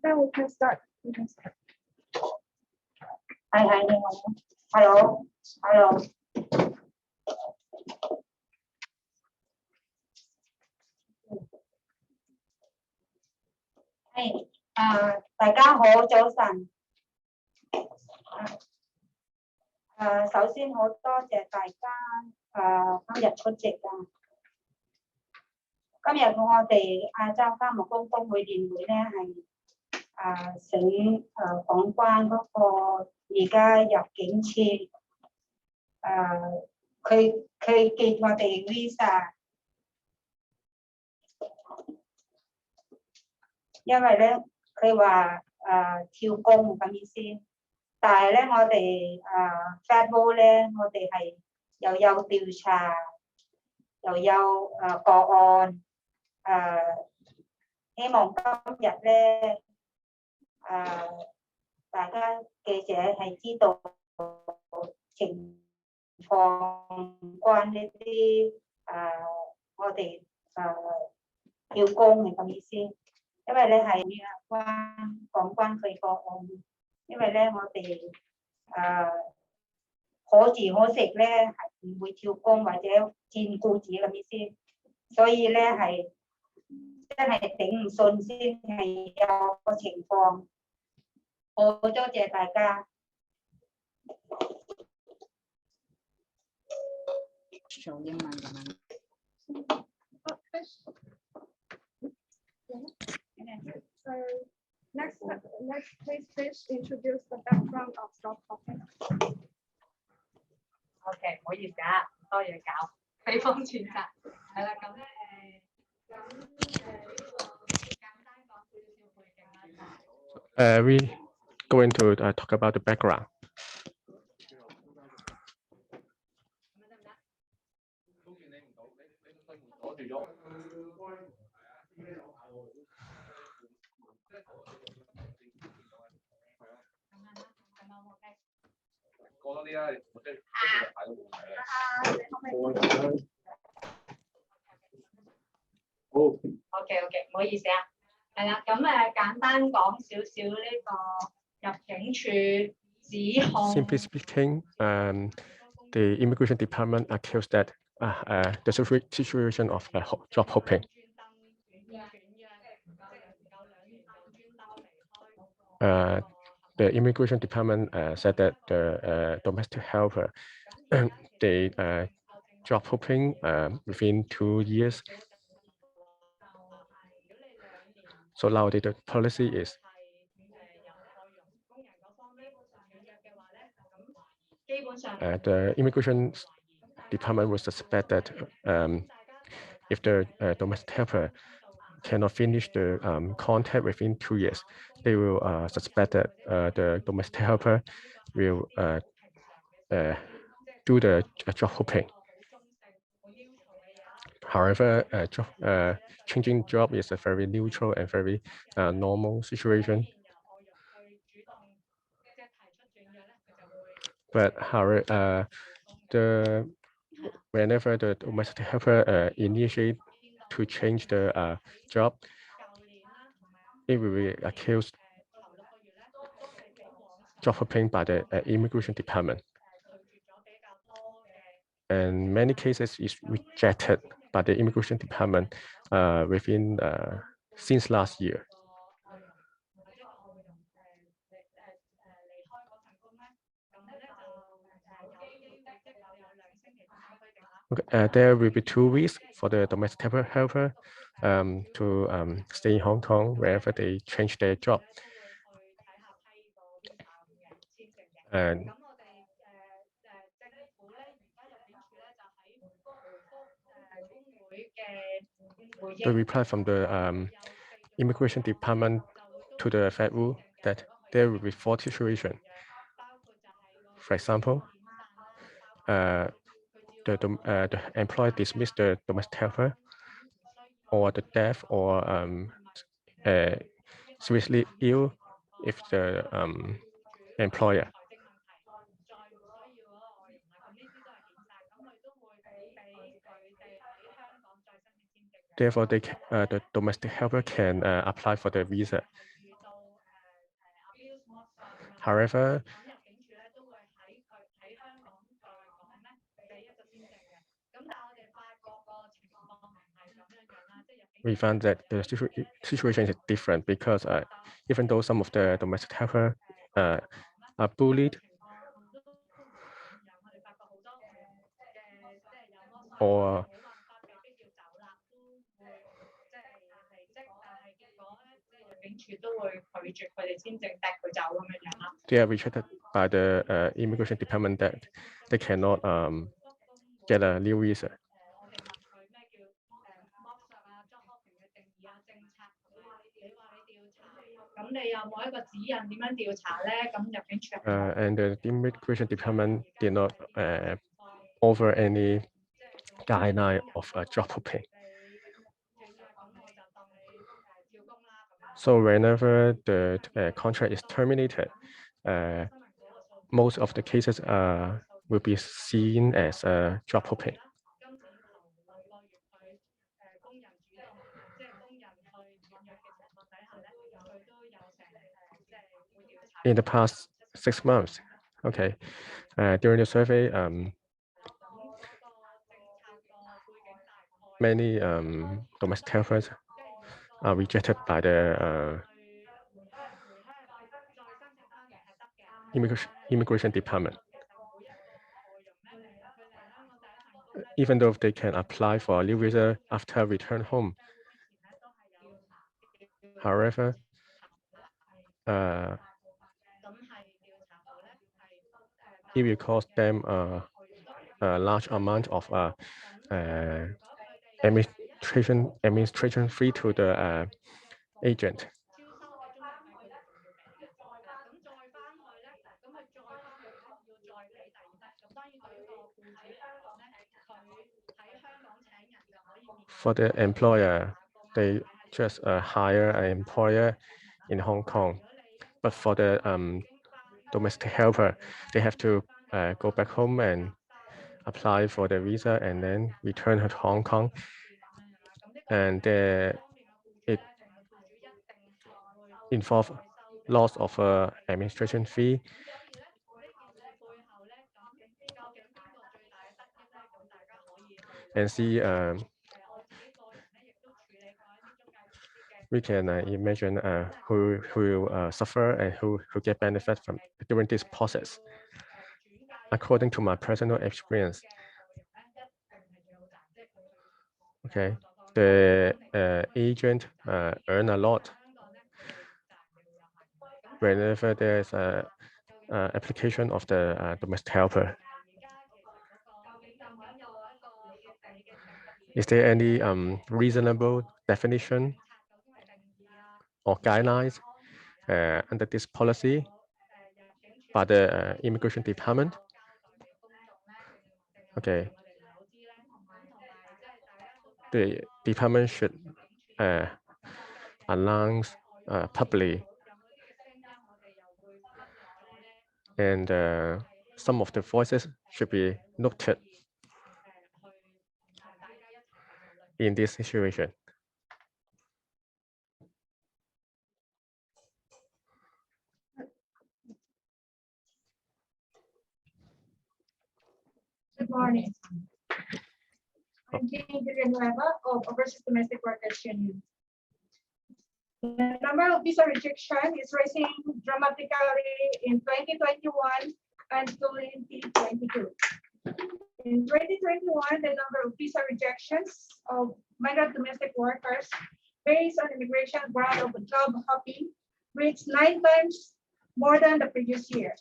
Then we can start. Hi, hello. Hello. 大家好，早晨。首先好多謝大家今日出席啊。今日我哋亞洲家務工工會聯會咧係想講關嗰個而家入境處佢寄我哋 visa， 因為咧佢話跳工咁意思，但係咧我哋FADWU 咧我哋係又有調查又有個案。希望今日咧大家記者係知道情況關呢啲我哋跳工嘅咁意思，因為咧係講關佢個案，因為咧我哋可住可食咧係唔會跳工或者佔僱主咁意思，所以咧係。真係頂唔順先係有個情況，好多謝大家。用英文咁樣。Next, please introduce the background of job hopping. OK， 唔好意思啊，多嘢搞，非方選擇。係啦，咁咧We going to talk about the background. OK， 唔好意思啊。係啦，咁簡單講少少呢個入境處指控。Simply speaking, the immigration department accused that the situation of job hopping. The immigration department said that the domestic helper they job hopping within 2 years. So now the policy is the immigration department will suspect that if the domestic helper cannot finish the contract within 2 years, they will suspect that the domestic helper will do the job hopping. However, changing job is a very neutral and very normal situation. But however, whenever the domestic helper initiate to change the job, it will be accused job hopping by the immigration department. And many cases is rejected by the immigration department within since last year. Okay, there will be 2 weeks for the domestic helper to stay in Hong Kong wherever they change their job. And the reply from the immigration department to the FADWU that there will be 4 situations. For example, the employer dismissed the domestic helper, or the death, or seriously ill if the employer. Therefore, the domestic helper can apply for the visa. However, we found that the situation is different because even though some of the domestic helper are bullied or they are rejected by the immigration department that they cannot get a new visa. And the immigration department did not offer any guideline of job hopping. So whenever the contract is terminated, most of the cases will be seen as job hopping. In the past 6 months, okay, during the survey, many domestic helpers are rejected by the immigration department. Even though they can apply for a new visa after return home. However, it will cost them a large amount of administration fee to the agent. For the employer, they just hire an employer in Hong Kong. But for the domestic helper, they have to go back home and apply for the visa and then return to Hong Kong. And it involves loss of administration fee. And see, we can imagine who will suffer and who get benefit from during this process. According to my personal experience, okay, the agent earn a lot whenever there's a application of the domestic helper. Is there any reasonable definition or guidelines under this policy by the immigration department? Okay, the department should announce publicly, and some of the voices should be noted in this situation. Good morning. I'm Jean Villanueva of Overseas Domestic Workers Union. The number of visa rejection is rising dramatically in 2021 and 2022. In 2021, the number of visa rejections of migrant domestic workers based on immigration ground of job hopping reached 9 times more than the previous year.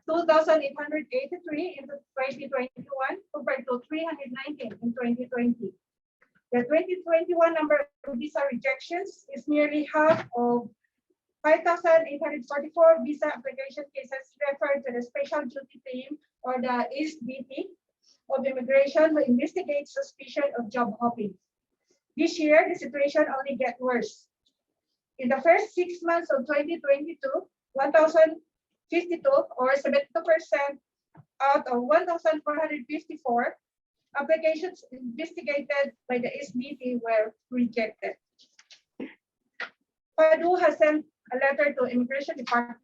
2,883 in 2021 compared to 319 in 2020. The 2021 number of visa rejections is nearly half of 5,844 visa application cases referred to the Special Duty Team or the SDT of Immigration who investigates suspicion of job hopping. This year, the situation only gets worse. In the first 6 months of 2022, 1,052 or 72% out of 1,454 Applications investigated by the SBP were rejected. FADWU has sent a letter to Immigration Department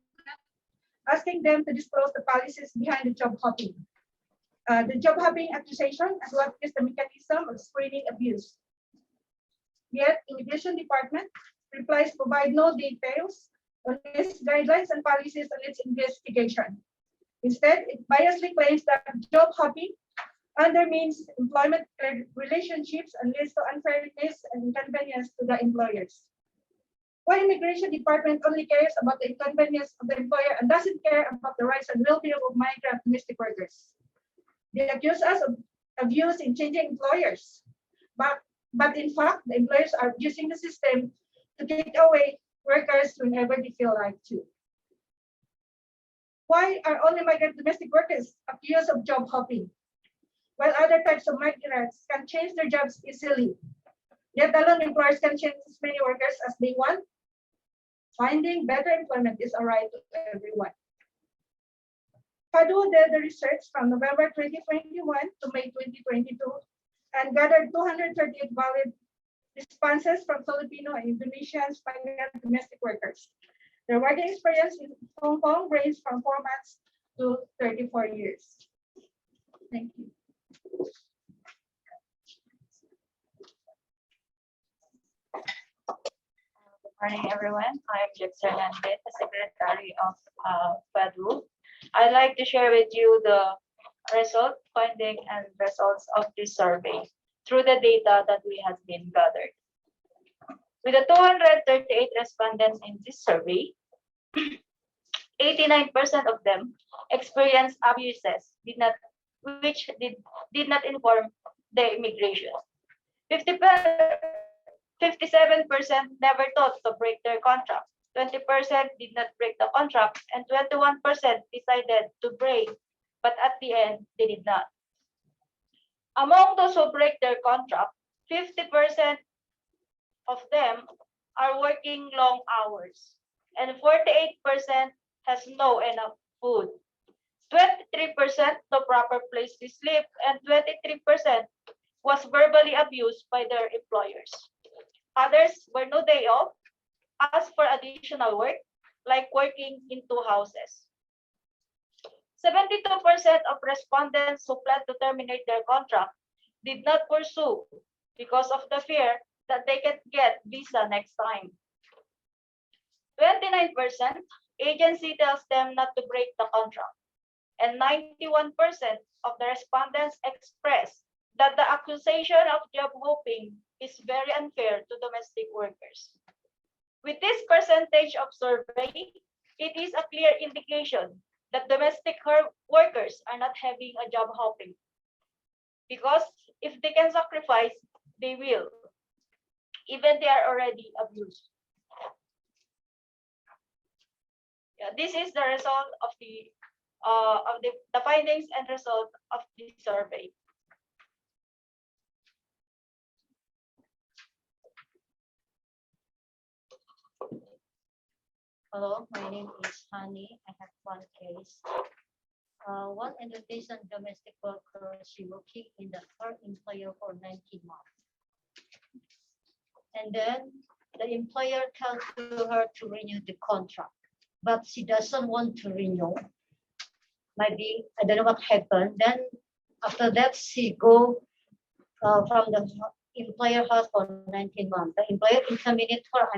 asking them to disclose the policies behind the job hopping. The job hopping accusation, as well as the mechanism of screening abuse. Yet, Immigration Department replies provide no details on its guidelines and policies on its investigation. Instead, it biasly claims that job hopping undermines employment relationships and leads to unfairness and inconvenience to the employers. Why Immigration Department only cares about the inconvenience of the employer and doesn't care about the rights and well-being of migrant domestic workers? They accuse us of abuse in changing employers, but in fact, the employers are using the system to take away workers whenever they feel like to. Why are only migrant domestic workers accused of job hopping, while other types of migrants can change their jobs easily? Let alone employers can change as many workers as they want. Finding better employment is a right to everyone. FADWU did the research from November 2021 to May 2022 and gathered 238 valid responses from Filipino and Indonesian migrant domestic workers. Their working experience in Hong Kong ranged from 4 months to 34 years. Thank you. Good morning, everyone. I'm Jex Hernandez, the Secretary of FADWU. I'd like to share with you the finding and results of this survey through the data that we have been gathered. With the 238 respondents in this survey, 89% of them experienced abuses which did not inform the immigration. 57% never thought to break their contract. 20% did not break the contract, and 21% decided to break, but at the end, they did not. Among those who break their contract, 50% of them are working long hours, and 48% has no enough food. 23% no proper place to sleep, and 23% was verbally abused by their employers. Others were no day off, asked for additional work, like working in 2 houses. 72% of respondents who plan to terminate their contract did not pursue because of the fear that they can get visa next time. 29% agency tells them not to break the contract, and 91% of the respondents express that the accusation of job hopping is very unfair to domestic workers. With this percentage of survey, it is a clear indication that domestic workers are not having a job hopping, because if they can sacrifice, they will, even they are already abused. Yeah, this is the result of the findings and result of the survey. Hello, my name is Hani. I have one case. One Indonesian domestic worker, she working in her employer for 19 months. And then the employer tells her to renew the contract, but she doesn't want to renew. Maybe, I don't know what happened. Then after that, she go from the employer house for 19 months. The employer inconvenient her,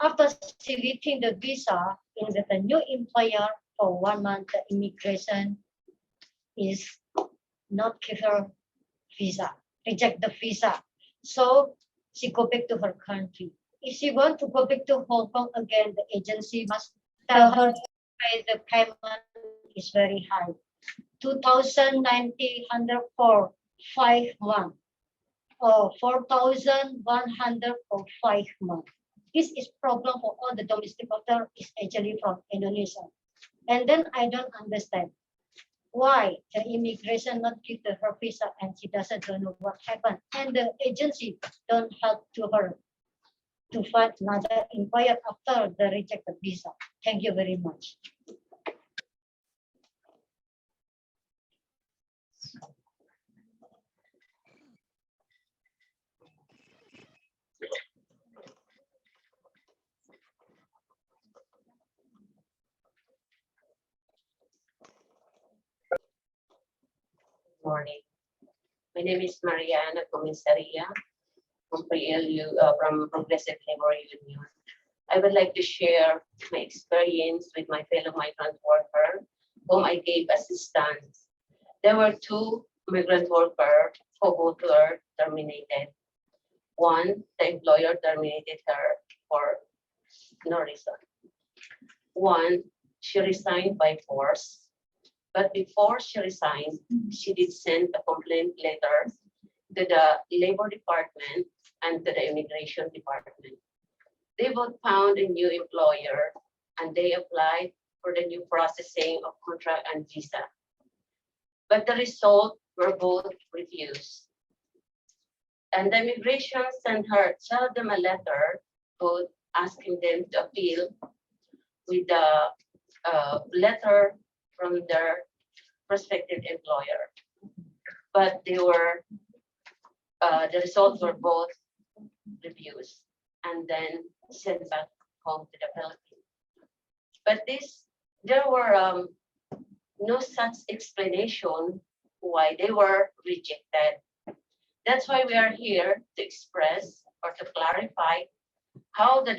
after selecting the visa in the new employer for 1 month, the immigration is not give her visa, reject the visa. So she go back to her country. If she want to go back to Hong Kong again, the agency must tell her the payment is very high, 2,900 for 5 months, or 4,100 for 5 months. This is problem for all the domestic workers, is actually from Indonesia. And then I don't understand why the immigration not give her visa and she doesn't know what happened. And the agency don't help to her to find another employer after the rejected visa. Thank you very much. My name is Mariana Comisaria from from Progressive Labor Union. I would like to share my experience with my fellow migrant worker, whom I gave assistance. There were 2 migrant workers who both were terminated. One, the employer terminated her for no reason. One, she resigned by force. But before she resigned, she did send a complaint letter to the Labor Department and to the Immigration Department. They both found a new employer and they applied for the new processing of contract and visa. But the result were both refused. And the immigration sent them a letter, both asking them to appeal with the letter from their prospective employer. But they were, the results were both refused and then sent back home to the Philippines. But there were no such explanation why they were rejected. That's why we are here to express or to clarify how the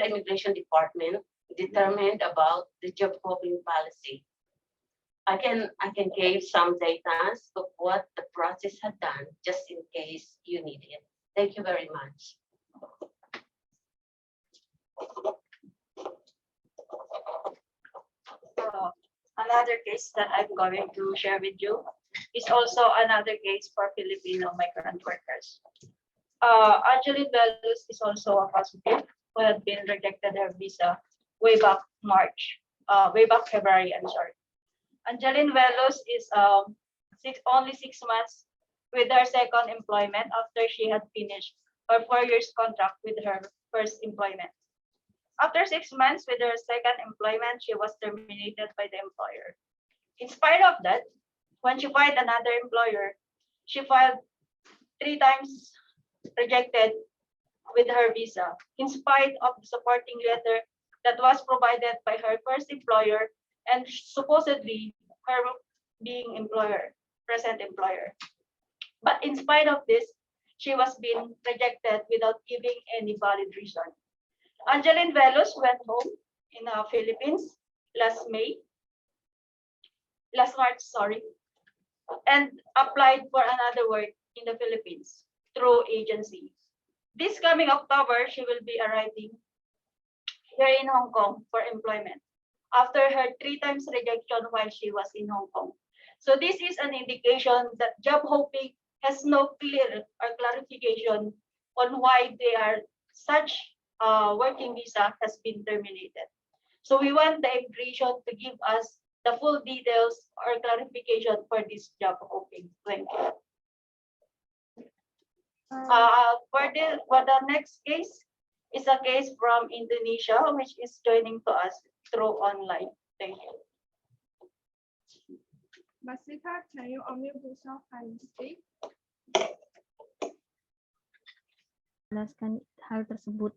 Immigration Department determined about the job hopping policy. I can give some data of what the process had done, just in case you need it. Thank you very much. Another case that I'm going to share with you is also another case for Filipino migrant workers. Angeline Velus is also a positive who had been rejected her visa way back February, I'm sorry. Angeline Velus is only 6 months with her second employment after she had finished her 4 years contract with her first employment. After 6 months with her second employment, she was terminated by the employer. In spite of that, when she filed another employer, she filed 3 times rejected with her visa, in spite of the supporting letter that was provided by her first employer and supposedly her being present employer. But in spite of this, she was being rejected without giving any valid reason. Angeline Velus went home in the Philippines last March, and applied for another work in the Philippines through agency. This coming October, she will be arriving here in Hong Kong for employment after her 3 times rejection while she was in Hong Kong. So this is an indication that job hopping has no clear or clarification on why such working visa has been terminated. So we want the immigration to give us the full details or clarification for this job hopping. Thank you. For the next case is a case from Indonesia, which is joining to us through online. Thank you. Masika, can you unmute yourself and speak? Jelaskan hal tersebut.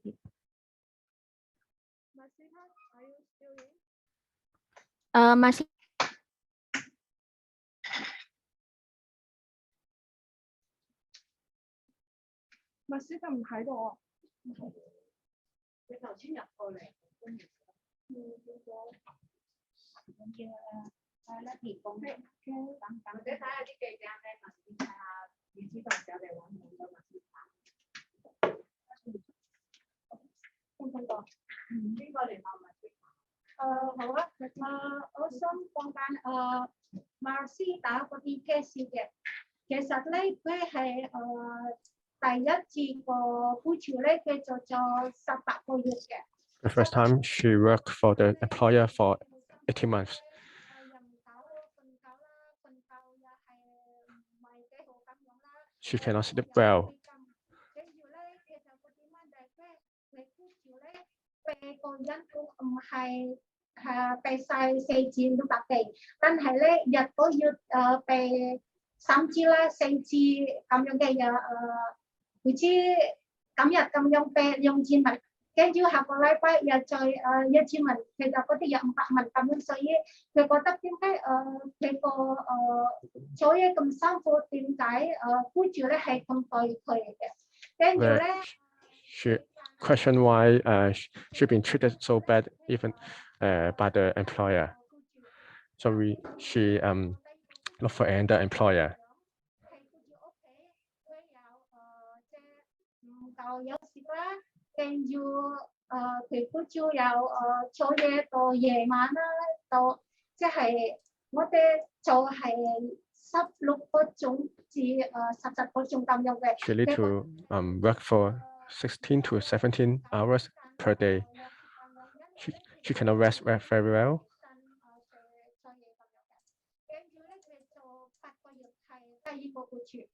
Masika, are you still in? Masih Masika 唔喺度啊。佢頭先入過嚟。提供等或者睇下啲記者咩文先睇下電子同有嚟揾唔到文先睇。邊個嚟問文先？好啊，我想講緊馬來西亞嗰啲 case 嘅，其實咧佢係第一次個僱主咧，佢做咗18個月嘅。The first time she worked for the employer for 18 months. She cannot sleep well. 跟住下個禮拜又再一次問，其實嗰啲有500問咁樣，所以佢覺得點解佢個做嘢咁辛苦，點解僱主咧係咁對佢嘅？跟住咧 she questioned why she been treated so bad even by the employer. So she looked for another employer. 夠有時啦，跟住佢僱主有做嘢到夜晚啦，到即係我哋就係16個鐘至17個鐘咁樣嘅。She need to work for 16 to 17 hours per day. She cannot rest very well. 跟住咧，佢做8個月係第2個僱主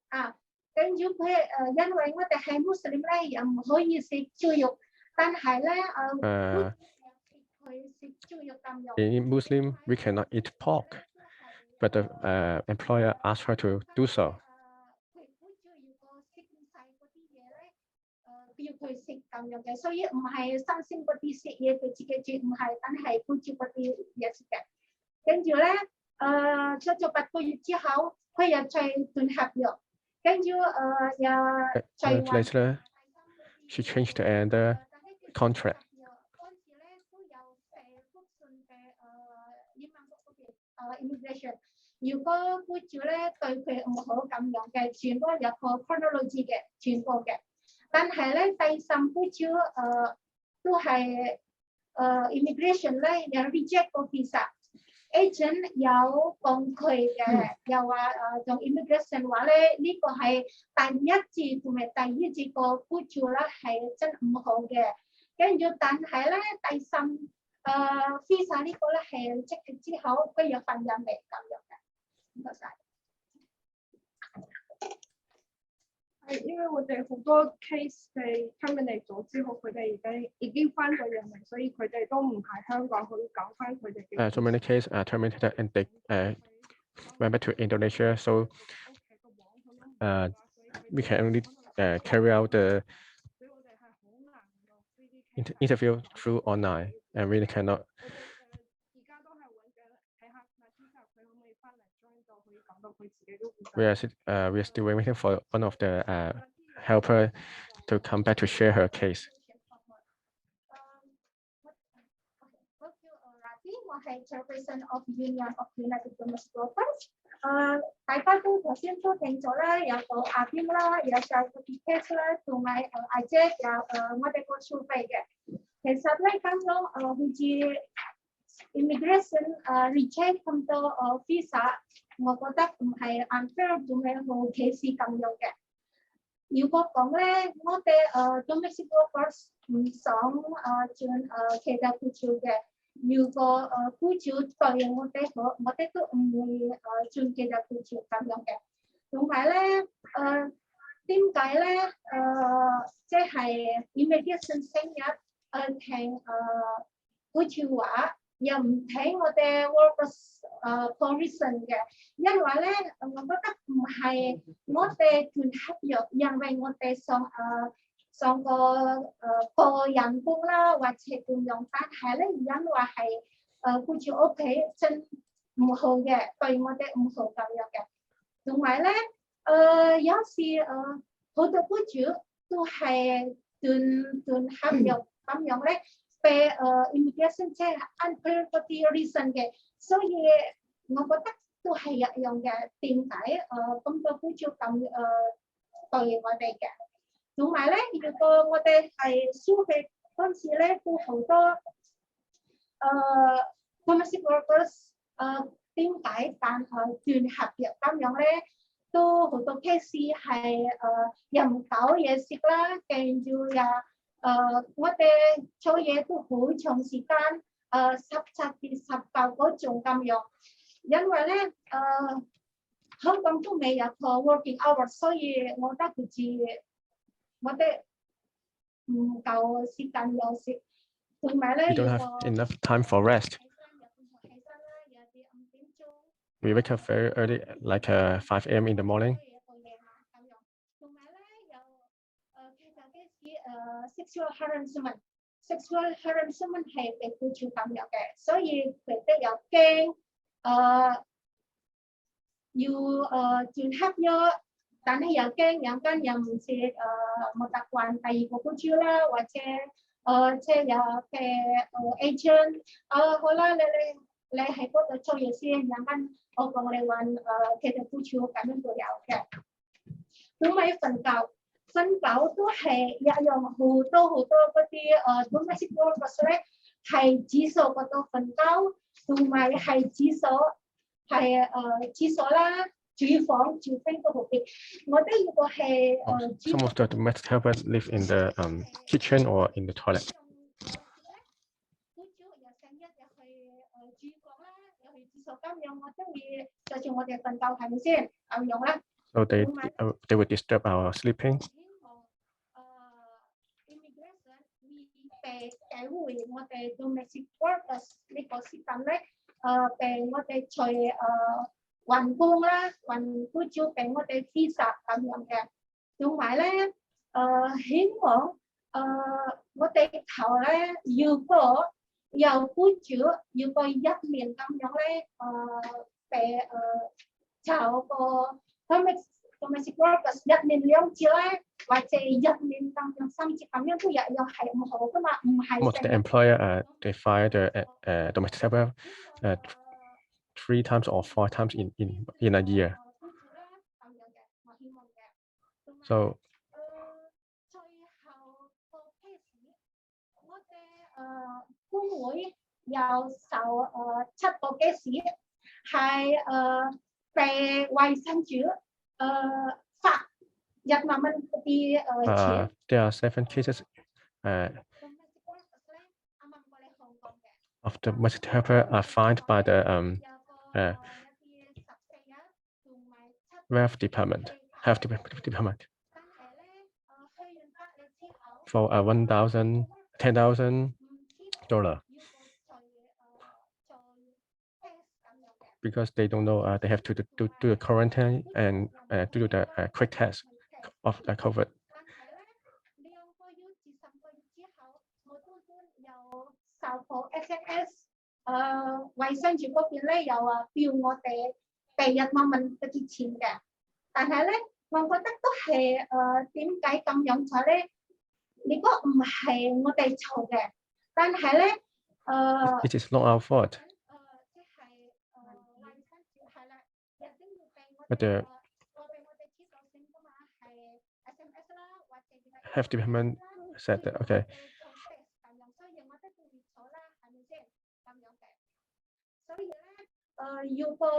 啊。跟住佢因為我哋係穆斯林咧，又唔可以食豬肉，但係咧佢食豬肉咁樣。In Muslim, we cannot eat pork, but the employer asked her to do so. 佢僱主如果食唔晒嗰啲嘢咧，要佢食咁樣嘅，所以唔係新鮮嗰啲食嘢佢自己煮，唔係，但係僱主嗰啲嘢食嘅。跟住咧，做咗8個月之後，佢又再斷合約。Later, she changed to another contract. 如果僱主咧對佢唔好咁樣嘅，全部有個 chronology 嘅，全部嘅。但係咧，第3僱主都係immigration 咧有 reject 個 visa。agent 有講佢嘅，又話用 immigration 話咧，呢個係第1次同埋第2次個僱主啦，係真唔好嘅。跟住但係咧，第3visa 呢個咧係即係之後佢有份人嚟咁樣嘅。唔該晒。係因為我哋好多 case 係 terminate 咗之後，佢哋已經翻咗人嚟，所以佢哋都唔喺香港可以搞翻佢哋嘅。So many cases are terminated and they went back to Indonesia. So we can only carry out the interview through online, and we cannot. We are still waiting for one of the helper to come back to share her case. 我係 Chairperson of Union of United Domestic Workers。大家都頭先都聽咗啦，有個阿邊啦，有上個 case 啦，同埋阿姐有我哋個消費嘅。其實咧，咁樣好似 immigration reject 咁多visa， 我覺得唔係 unfair 同埋冇歧視咁樣嘅。如果講咧，我哋domestic workers 唔想轉其他僱主嘅。如果僱主對我哋好，我哋都唔會轉其他僱主咁樣嘅。同埋咧，點解咧？即係 immigration 成日聽僱主話，又唔聽我哋 workers position 嘅，因為咧，我覺得唔係我哋斷合約，因為我哋上個人工啦，或者僱傭，但係咧，因為係僱主屋企真唔好嘅，對我哋唔好咁樣嘅。同埋咧，有時好多僱主都係斷合約咁樣咧，被immigration 即係 unfair 嗰啲 reason 嘅，所以我覺得都係一樣嘅。點解咁多僱主咁對我哋嘅？同埋咧，如果我哋係消費嗰陣時咧，都好多domestic workers 點解斷合約咁樣咧，都好多 case 係又唔搞嘢食啦，跟住又我哋做嘢都好長時間17至19個鐘咁樣，因為咧香港都未有個 working hours， 所以我覺得好似我哋唔夠時間休息，同埋咧 We don't have enough time for rest. We wake up very early, like 5 a.m. in the morning. sexual harassment，sexual harassment 係被僱主咁樣嘅，所以佢哋又驚要轉合約，但係又驚有間又唔是冇習慣第二個僱主啦，或者即係有嘅agent，好啦，你喺嗰度做嘢先，有間我講你揾其實僱主咁樣都有嘅，咁咪瞓覺都係一樣好多嗰啲domestic workers 咧，係指數嗰度瞓覺，同埋係指數啦，煮房煮飛都好啲。我哋如果係some of the domestic helpers live in the kitchen or in the toilet. 僱主又成日又去煮房啦，又去廁所咁樣，我中意就算我哋瞓覺係咪先咁樣啦？ So they would disturb our sleeping. Immigration 被解回我哋 domestic workers 呢個時間咧，被我哋除運工啦，運僱主俾我哋 visa 咁樣嘅，同埋咧希望我哋頭咧如果有僱主如果一年咁樣咧，被炒個domestic workers 一年兩次咧，或者一年咁樣三次咁樣都又係唔好噶嘛，唔係。Most of the employer they fire the domestic helper 3 times or 4 times in a year. So 最後個 case 我哋工會有受7個 case 係被衛生署罰1萬蚊嗰啲錢。there are 7 cases of the domestic helper are fined by the health department for $10,000 because they don't know they have to do a quarantine and do the quick test of COVID. SMS 衛生署嗰邊咧又話叫我哋俾1萬蚊嗰啲錢嘅，但係咧我覺得都係點解咁樣做咧？呢個唔係我哋錯嘅，但係咧it is not our fault. But the health department said that okay. 所以咧如果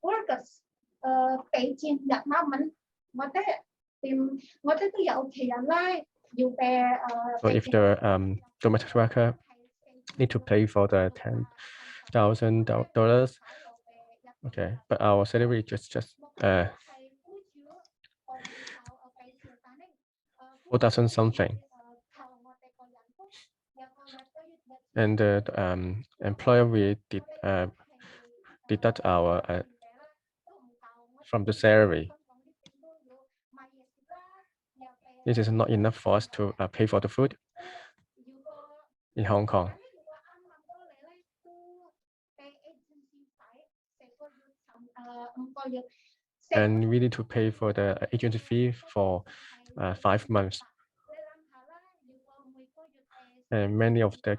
workers 俾錢1萬蚊，我哋都有其人啦，要俾So if the domestic worker need to pay for the $10,000, okay, but our salary just 4,000 something, and the employer will deduct our from the salary. This is not enough for us to pay for the food in Hong Kong. And we need to pay for the agency fee for 5 months. And many of the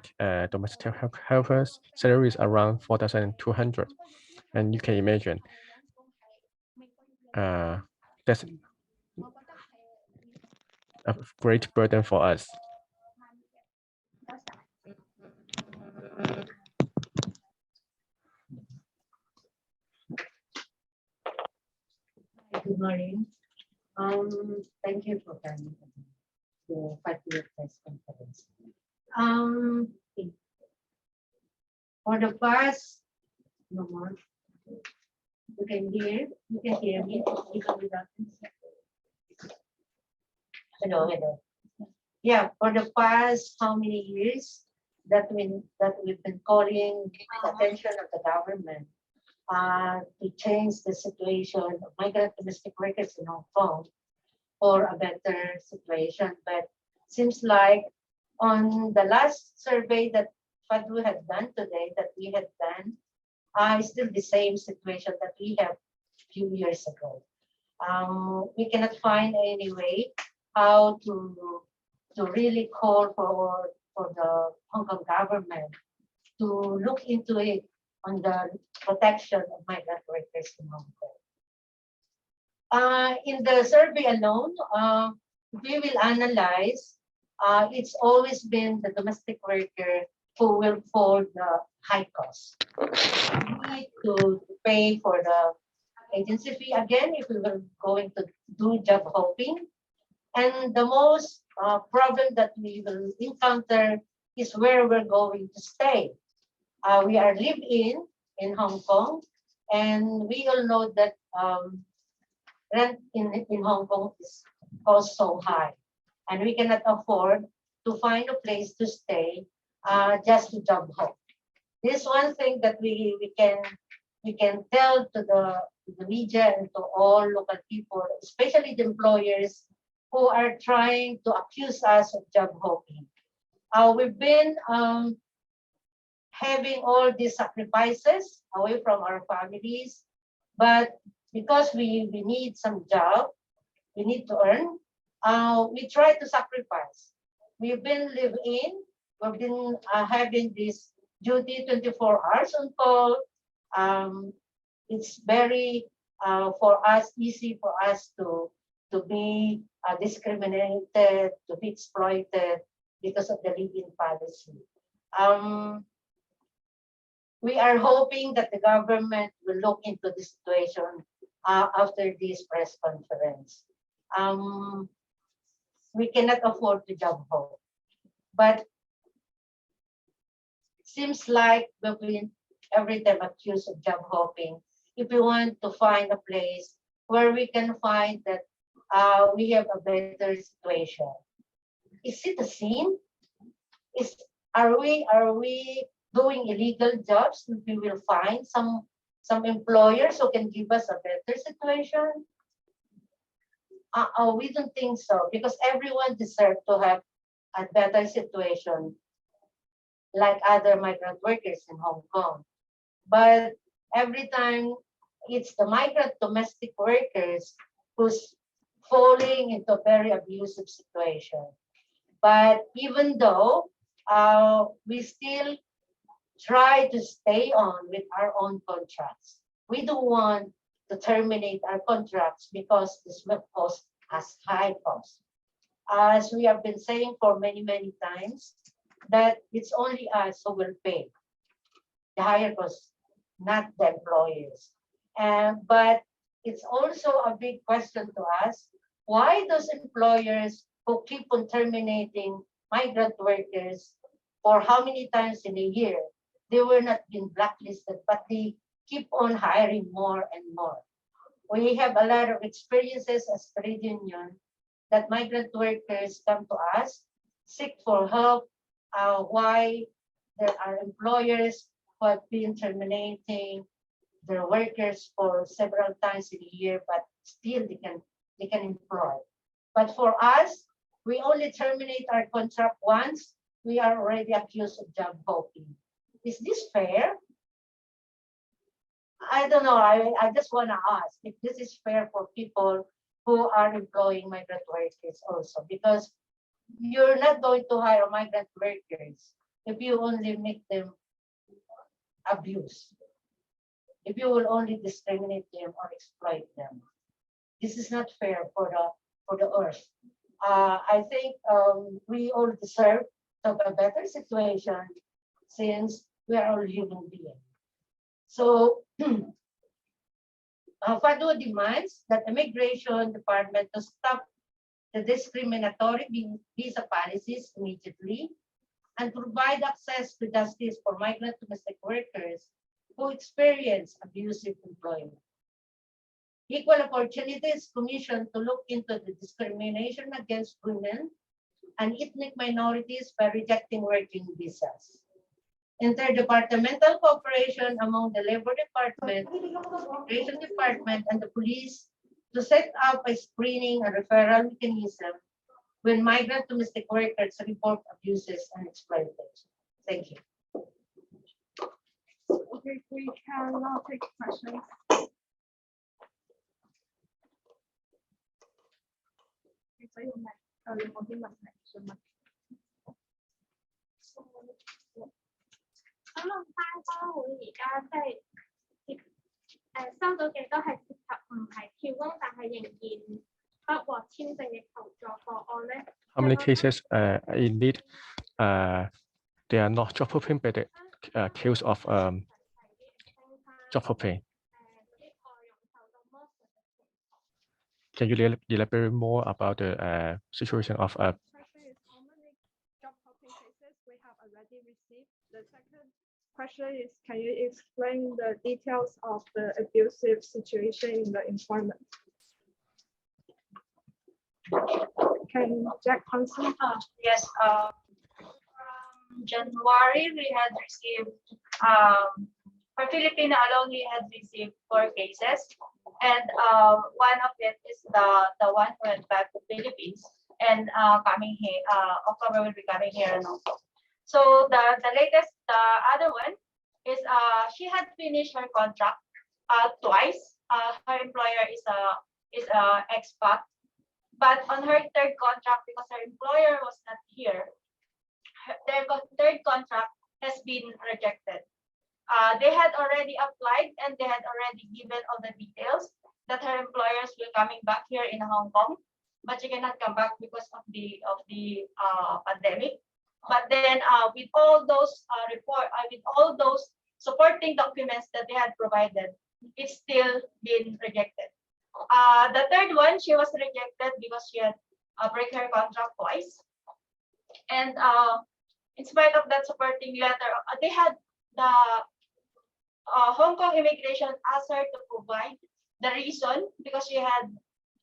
domestic helpers' salary is around 4,200. And you can imagine that's a great burden for us. Good morning. Thank you for coming to the FADWU Press Conference. For the past, no more. You can hear me. Hello. Yeah, for the past how many years that we've been calling the attention of the government to change the situation of migrant domestic workers in Hong Kong. for a better situation. But seems like on the last survey that FADWU had done today, that we had done, is still the same situation that we have a few years ago. We cannot find any way how to really call for the Hong Kong government to look into it on the protection of migrant workers in Hong Kong. In the survey alone, we will analyze, it's always been the domestic worker who will fall the high cost. We need to pay for the agency fee again if we were going to do job hopping. And the most problem that we will encounter is where we're going to stay. We are live-in Hong Kong, and we all know that rent in Hong Kong is cost so high, and we cannot afford to find a place to stay just to job hop. This one thing that we can tell to the media and to all local people, especially the employers who are trying to accuse us of job hopping. We've been having all these sacrifices away from our families, but because we need some job, we need to earn, we try to sacrifice. We've been live-in, we've been having this duty 24 hours on call. It's very for us easy for us to be discriminated, to be exploited because of the live-in policy. We are hoping that the government will look into the situation after this press conference. We cannot afford to job hop, but seems like we've been every time accused of job hopping. If we want to find a place where we can find that we have a better situation, is it the same? Are we doing illegal jobs? We will find some employers who can give us a better situation. We don't think so, because everyone deserves to have a better situation like other migrant workers in Hong Kong. But every time it's the migrant domestic workers who's falling into a very abusive situation. But even though we still try to stay on with our own contracts, we don't want to terminate our contracts because this will cost us high cost. As we have been saying for many times, that it's only us who will pay the higher cost, not the employers. But it's also a big question to us, why those employers who keep on terminating migrant workers for how many times in a year, they were not being blacklisted, but they keep on hiring more and more. We have a lot of experiences as trade union that migrant workers come to us, seek for help, why there are employers who have been terminating their workers for several times in a year, but still they can employ. But for us, we only terminate our contract once we are already accused of job hopping. Is this fair? I don't know. I just want to ask if this is fair for people who are employing migrant workers also, because you're not going to hire migrant workers if you only make them abuse, if you will only discriminate them or exploit them. This is not fair for the earth. I think we all deserve to have a better situation since we are all human beings. So FADWU demands that the Immigration Department to stop the discriminatory visa policies immediately and provide access to justice for migrant domestic workers who experience abusive employment. Equal Opportunities Commission to look into the discrimination against women and ethnic minorities by rejecting working visas. Interdepartmental cooperation among the Labor Department, Immigration Department, and the police to set up a screening or referral mechanism when migrant domestic workers report abuses and exploitation. Thank you. Okay, we can now take questions. How many cases indeed they are not job hoping, but the case of job hoping? Can you elaborate more about the situation of Question is how many job hopping cases we have already received. The second question is, can you explain the details of the abusive situation in the employment? Can Jack answer? Yes. From January, we had received, for Filipino alone, we had received 4 cases. And one of it is the one who went back to Philippines and coming here, October will be coming here and also. So the latest, the other one is she had finished her contract twice. Her employer is a expat, but on her third contract, because her employer was not here, their third contract has been rejected. They had already applied and they had already given all the details that her employers will coming back here in Hong Kong, but she cannot come back because of the pandemic. But then with all those with all those supporting documents that they had provided, it's still been rejected. The third one, she was rejected because she had break her contract twice. And in spite of that supporting letter, they had the Hong Kong immigration asked her to provide the reason because she had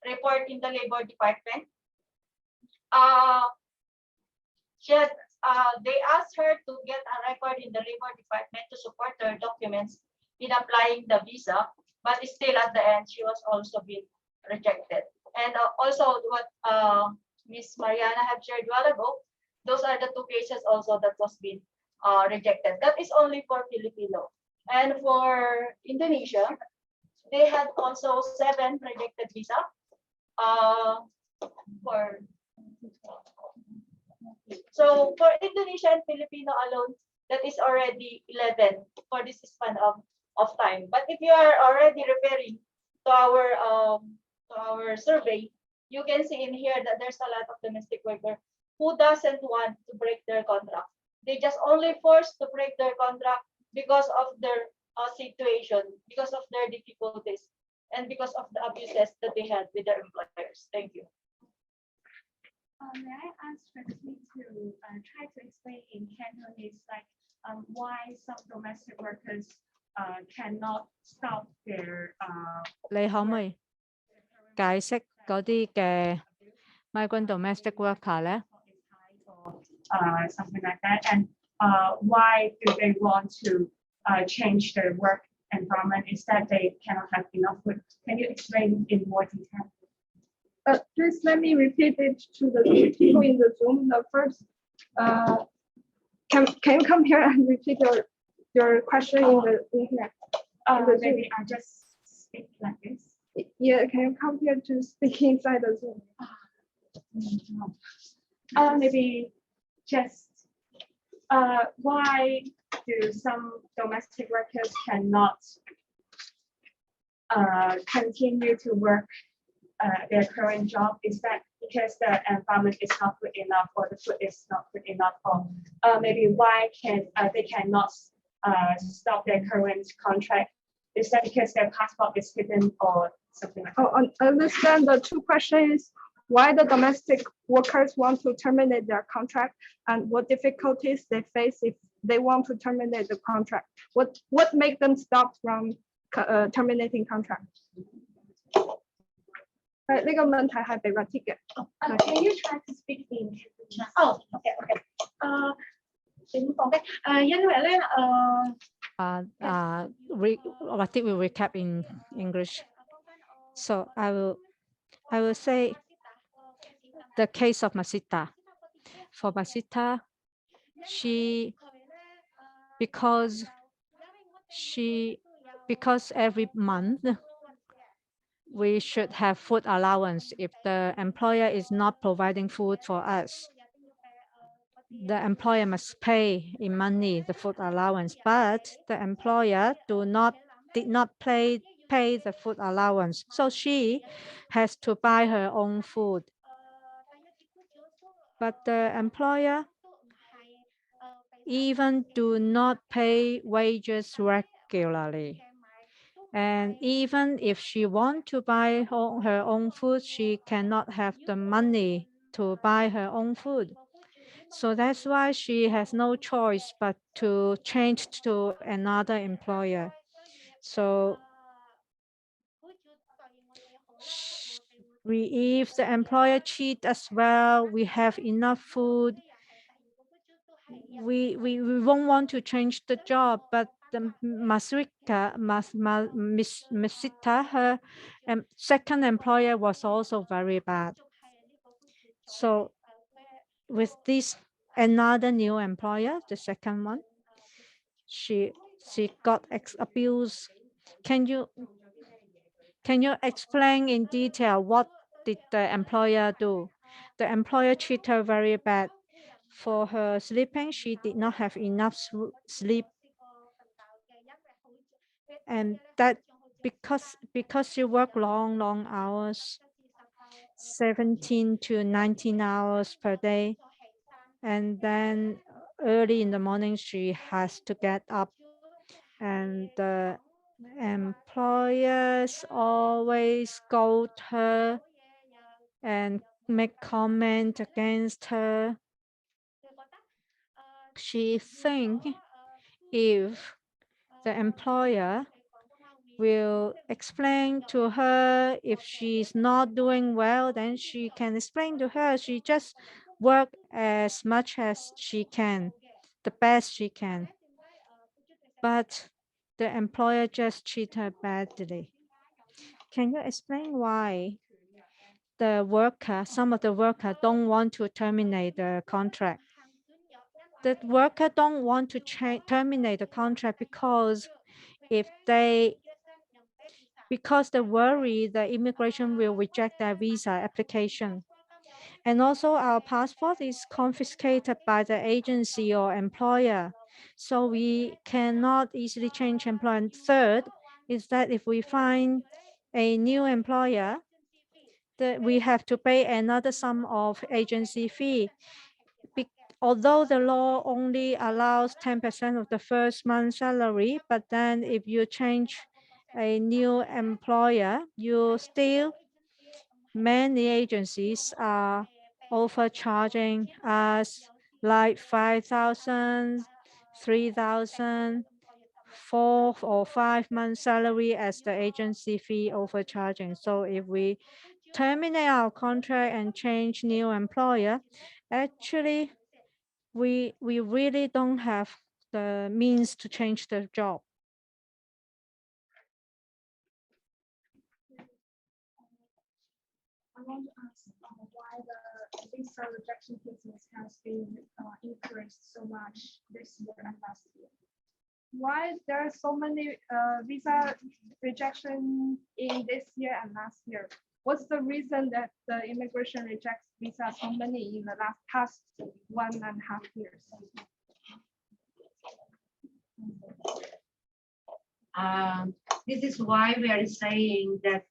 report in the labor department. They asked her to get a record in the labor department to support her documents in applying the visa, but still at the end she was also being rejected. And also what Miss Mariana have shared a while ago, those are the 2 cases also that was being rejected. That is only for Filipino. And for Indonesia, they had also 7 rejected visa. So for Indonesia and Filipino alone, that is already 11 for this span of time. But if you are already referring to our survey, you can see in here that there's a lot of domestic workers who doesn't want to break their contract. They just only forced to break their contract because of their situation, because of their difficulties, and because of the abuses that they had with their employers. Thank you. May I ask firstly to try to explain in Cantonese, like why some domestic workers cannot stop their 你可唔可以解釋嗰啲嘅 migrant domestic worker 咧？ something like that, and why do they want to change their work environment? Is that they cannot have enough food? Can you explain in more detail? Please let me repeat it to the people in the Zoom. The first, can you come here and repeat your question in the internet? Maybe I just speak like this. Yeah, can you come here to speak inside the Zoom? Maybe just why do some domestic workers cannot continue to work their current job? Is that because the environment is not good enough, or the food is not good enough, or maybe why they cannot stop their current contract? Is that because their passport is hidden or something like that? Oh, I understand the 2 questions. Why the domestic workers want to terminate their contract, and what difficulties they face if they want to terminate the contract? What make them stop from terminating contract? 呢個問題係被 repeat 嘅。Can you try to speak in Cantonese? Oh, okay. 點講咧？因為咧What did we recap in English? So I will say the case of Masita. For Masita, because every month we should have food allowance. If the employer is not providing food for us, the employer must pay in money the food allowance, but the employer did not pay the food allowance. So she has to buy her own food. But the employer even do not pay wages regularly. And even if she want to buy her own food, she cannot have the money to buy her own food. So that's why she has no choice but to change to another employer. So if the employer cheat as well, we have enough food, we won't want to change the job, but the Masita, her second employer was also very bad. So with this another new employer, the second one, she got abused. Can you explain in detail what did the employer do? The employer treated her very bad. For her sleeping, she did not have enough sleep. And that because she worked long hours, 17 to 19 hours per day. And then early in the morning, she has to get up. And the employers always scold her and make comment against her. She think if the employer will explain to her if she's not doing well, then she can explain to her. She just work as much as she can, the best she can. But the employer just treat her badly. Can you explain why some of the worker don't want to terminate the contract? The worker don't want to terminate the contract because they worry the immigration will reject their visa application. And also our passport is confiscated by the agency or employer. So we cannot easily change employer. And third is that if we find a new employer, that we have to pay another sum of agency fee. Although the law only allows 10% of the first month's salary, but then if you change a new employer, many agencies are overcharging us like 5,000, 3,000, 4 or 5 months salary as the agency fee overcharging. So if we terminate our contract and change new employer, actually we really don't have the means to change the job. I want to ask why the visa rejection cases has been increased so much this year and last year. Why there are so many visa rejection in this year and last year? What's the reason that the immigration rejects visa so many in the past 1.5 years? This is why we are saying that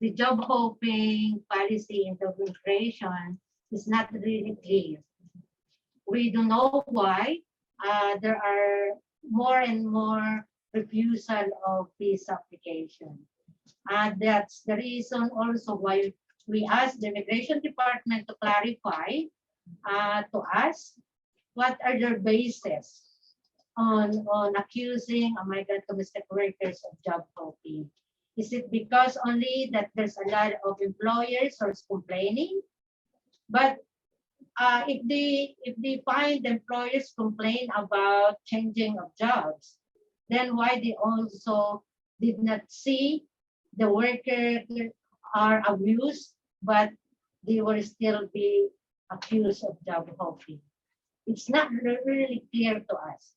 the job hopping policy in the immigration is not really clear. We don't know why there are more and more refusal of visa application. That's the reason also why we asked the immigration department to clarify to us what are their bases on accusing migrant domestic workers of job hopping. Is it because only that there's a lot of employers who are complaining? But if they find employers complain about changing of jobs, then why they also did not see the worker are abused, but they will still be accused of job hopping. It's not really clear to us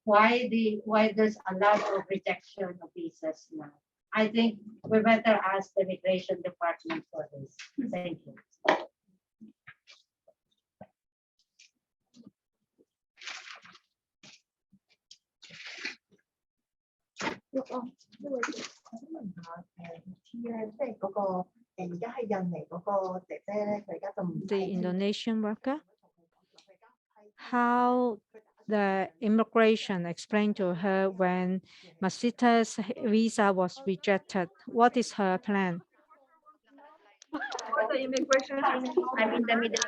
why there's a lot of rejection of visas now. I think we better ask the immigration department for this. Thank you. The Indonesian worker, how the immigration explained to her when Masita's visa was rejected. What is her plan? The immigration. I'm in the middle.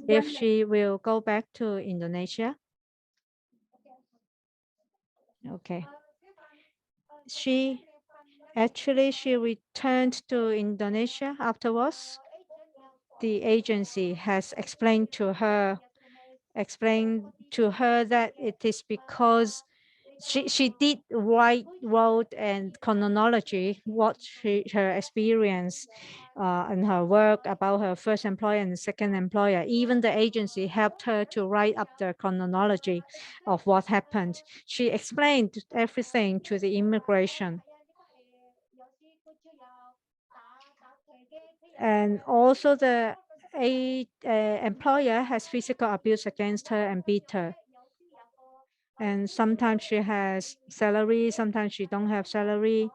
If she will go back to Indonesia. Okay. She returned to Indonesia afterwards. The agency has explained to her that it is because she did wrote and chronology what her experience and her work about her first employer and second employer. Even the agency helped her to write up the chronology of what happened. She explained everything to the immigration. And also the employer has physical abuse against her and beat her. And sometimes she has salary, sometimes she don't have salary.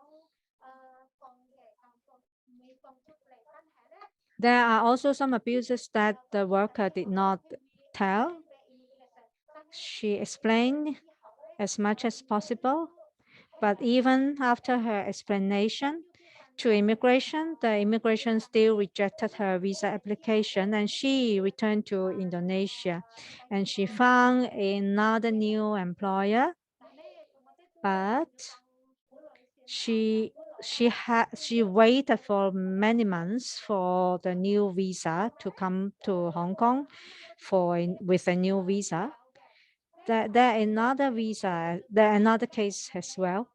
There are also some abuses that the worker did not tell. She explained as much as possible, but even after her explanation to immigration, the immigration still rejected her visa application and she returned to Indonesia and she found another new employer, but she waited for many months for the new visa to come to Hong Kong with a new visa. There another case as well.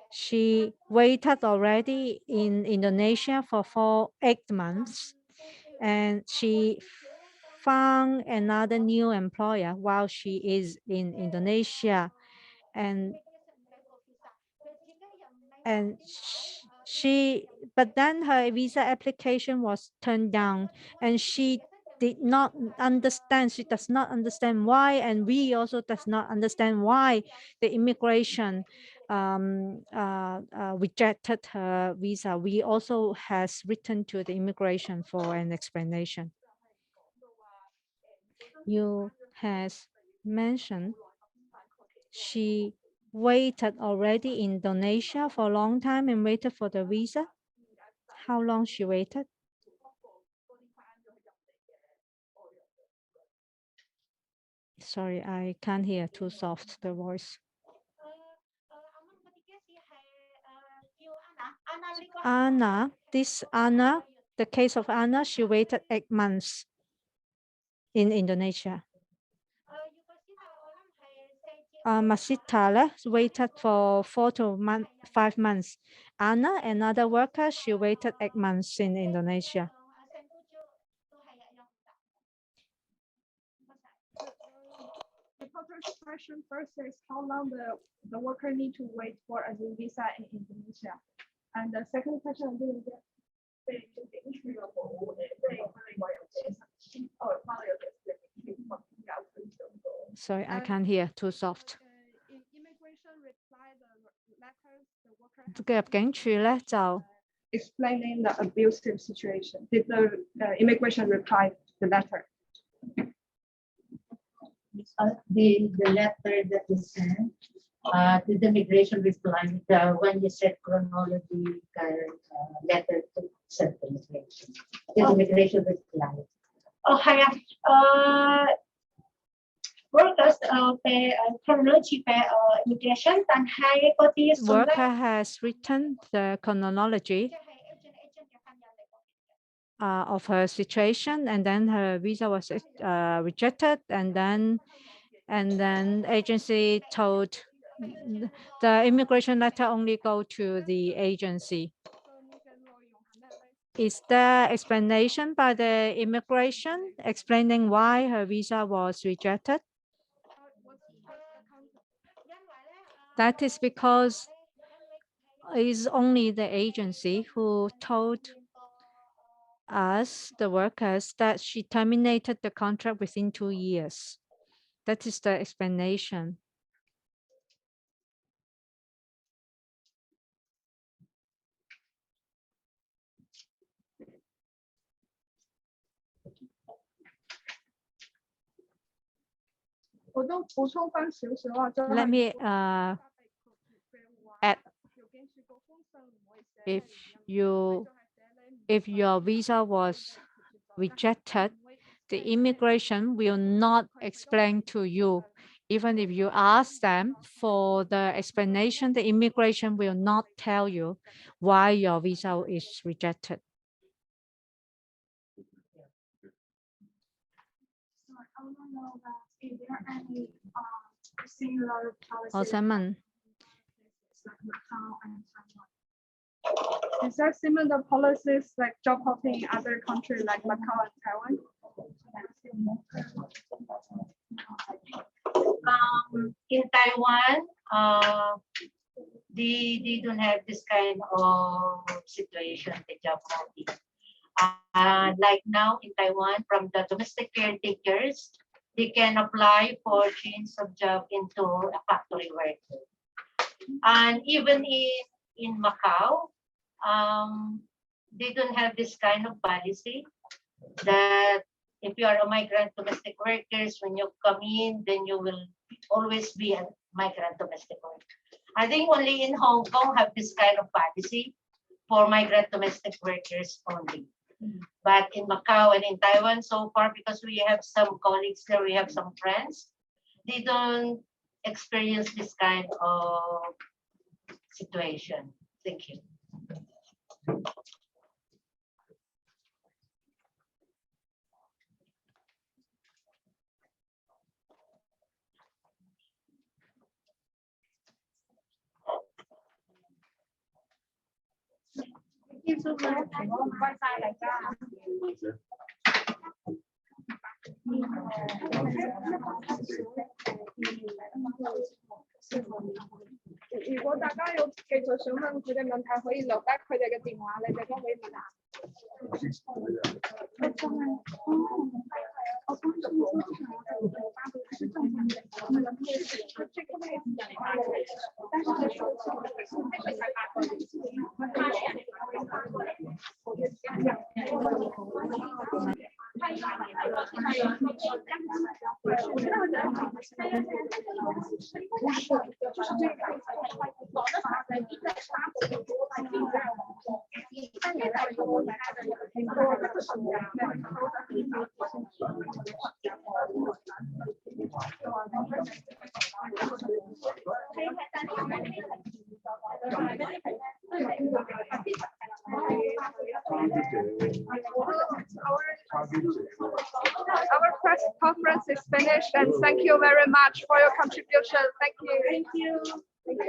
She waited already in Indonesia for 8 months and she found another new employer while she is in Indonesia and but then her visa application was turned down and she does not understand why, and we also does not understand why the immigration rejected her visa. We also has written to the immigration for an explanation. You has mentioned she waited already in Indonesia for a long time and waited for the visa. How long she waited? Sorry, I can't hear, too soft the voice. Anna, the case of Anna, she waited 8 months in Indonesia. Masita waited for 4 to 5 months. Anna, another worker, she waited 8 months in Indonesia. The question first is how long the worker need to wait for a new visa in Indonesia. And the second question I didn't get. Sorry, I can't hear, too soft. Immigration reply the letters the worker explaining the abusive situation. Did the immigration reply the letter? The letter that is sent, the immigration reply, when you said chronology, letter to send the immigration. The immigration reply. Workers về chronology về immigration dan hai có tí worker has written the chronology of her situation, and then her visa was rejected, and then And then agency told the immigration letter only go to the agency. Is there explanation by the immigration explaining why her visa was rejected? That is because it's only the agency who told us, the workers, that she terminated the contract within 2 years. That is the explanation. Let me add, if your visa was rejected, the immigration will not explain to you. Even if you ask them for the explanation, the immigration will not tell you why your visa is rejected. Is there any similar policies? Is there similar policies like job hopping in other countries like Macau and Taiwan? In Taiwan, they don't have this kind of situation, the job hopping. Like now in Taiwan, from the domestic caretakers, they can apply for change of job into a factory worker. And even in Macau, they don't have this kind of policy that if you are a migrant domestic workers, when you come in, then you will always be a migrant domestic worker. I think only in Hong Kong have this kind of policy for migrant domestic workers only. But in Macau and in Taiwan so far, because we have some colleagues there, we have some friends, they don't experience this kind of situation. Thank you.如果大家有繼續想問佢哋問題，可以留低佢哋嘅電話，你哋都可以問下。Our press conference is finished, and thank you very much for your contribution. Thank you. Thank you. Thank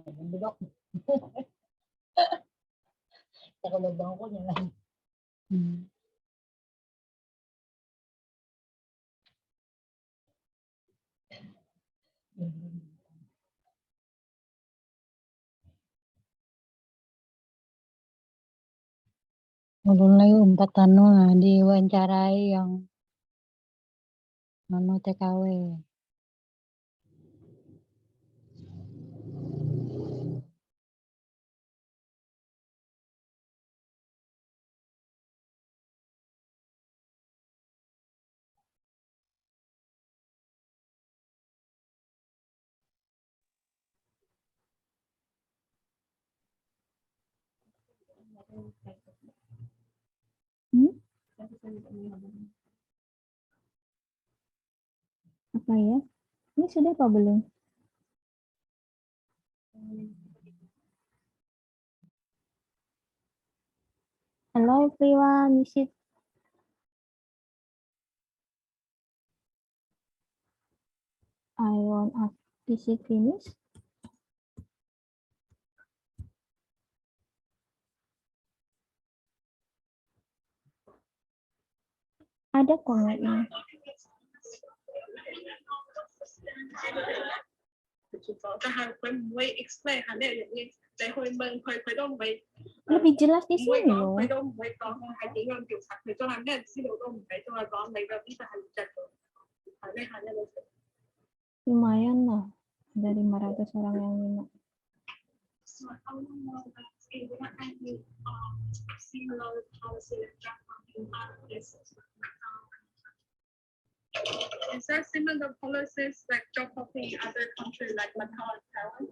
you. Mulai 4 tahun lah diwawancarai yang TKW. Apa ya? Ini sudah apa belum? Hello everyone, is it finished? Ada komennya. Lebih jelas di sini loh. Lumayan lah, ada 500 orang yang minat. Is there similar policies like job hopping in other countries like Macau and Taiwan?